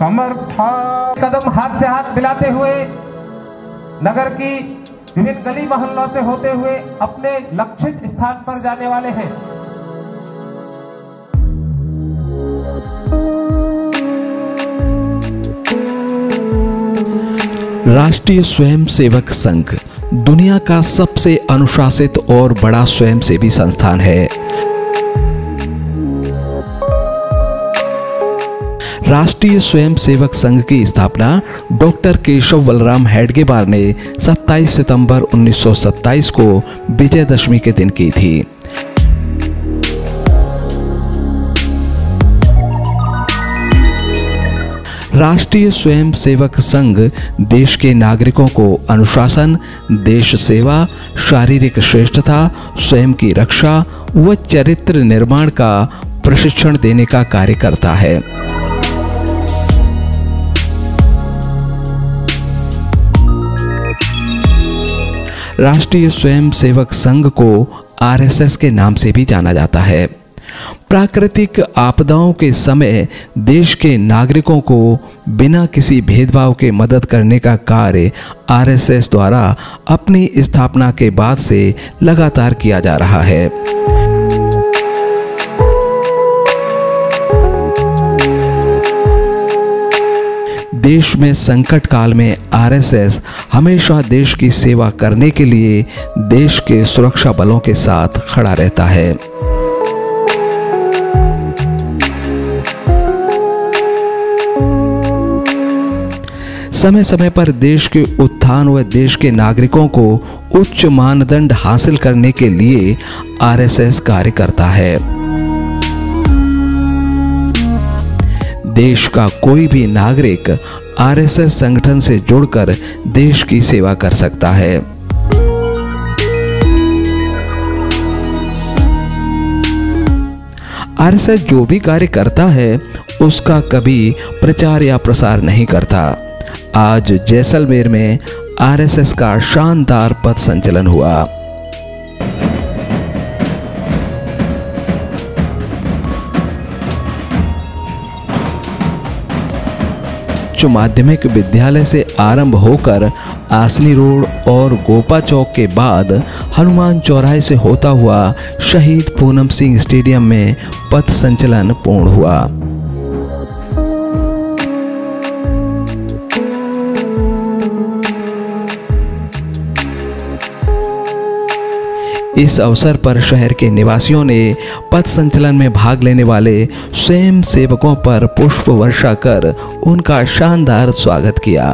समर्था। कदम हाथ से हाथ मिलाते हुए नगर की विभिन्न गली मोहल्लों से होते हुए अपने लक्षित स्थान पर जाने वाले हैं। राष्ट्रीय स्वयंसेवक संघ दुनिया का सबसे अनुशासित और बड़ा स्वयंसेवी संस्थान है। राष्ट्रीय स्वयंसेवक संघ की स्थापना डॉक्टर केशव बलराम हेडगेवार ने 27 सितंबर 1927 को विजयदशमी के दिन की थी। राष्ट्रीय स्वयंसेवक संघ देश के नागरिकों को अनुशासन, देश सेवा, शारीरिक श्रेष्ठता, स्वयं की रक्षा व चरित्र निर्माण का प्रशिक्षण देने का कार्य करता है। राष्ट्रीय स्वयंसेवक संघ को आरएसएस के नाम से भी जाना जाता है। प्राकृतिक आपदाओं के समय देश के नागरिकों को बिना किसी भेदभाव के मदद करने का कार्य आरएसएस द्वारा अपनी स्थापना के बाद से लगातार किया जा रहा है। देश में संकट काल में आरएसएस हमेशा देश की सेवा करने के लिए देश के सुरक्षा बलों के साथ खड़ा रहता है। समय समय पर देश के उत्थान व देश के नागरिकों को उच्च मानदंड हासिल करने के लिए आरएसएस कार्य करता है। देश का कोई भी नागरिक आरएसएस संगठन से जुड़कर देश की सेवा कर सकता है। आरएसएस जो भी कार्य करता है उसका कभी प्रचार या प्रसार नहीं करता। आज जैसलमेर में आरएसएस का शानदार पथ संचलन हुआ। उच्च माध्यमिक विद्यालय से आरंभ होकर आसनी रोड और गोपा चौक के बाद हनुमान चौराहे से होता हुआ शहीद पूनम सिंह स्टेडियम में पथ संचलन पूर्ण हुआ। इस अवसर पर शहर के निवासियों ने पथ संचलन में भाग लेने वाले स्वयं सेवकों पर पुष्प वर्षा कर उनका शानदार स्वागत किया।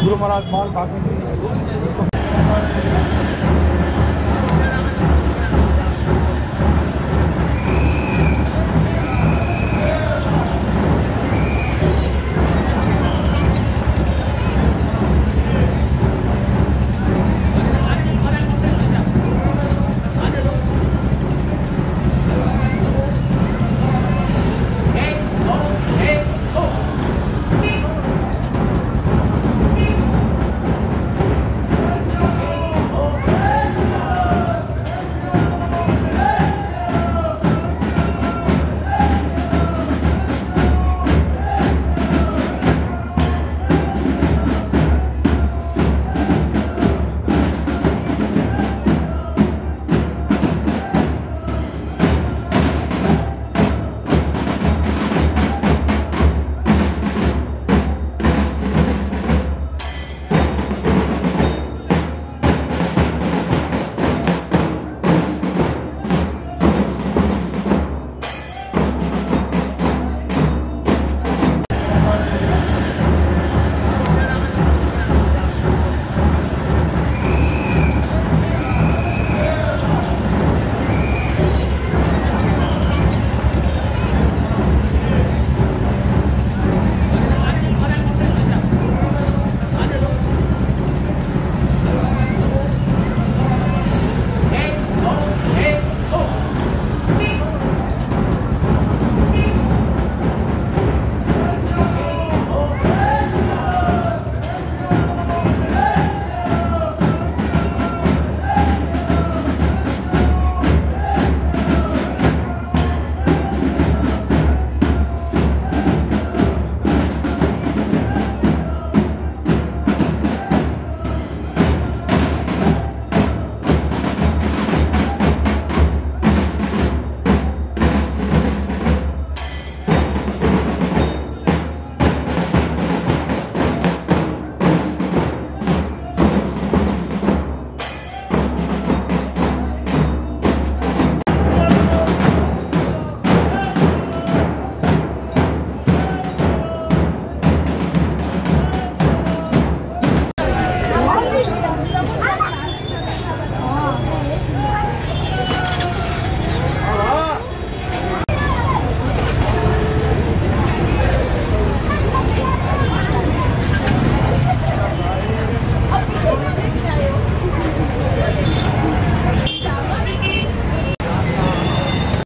गुरु महाराज माल बाकी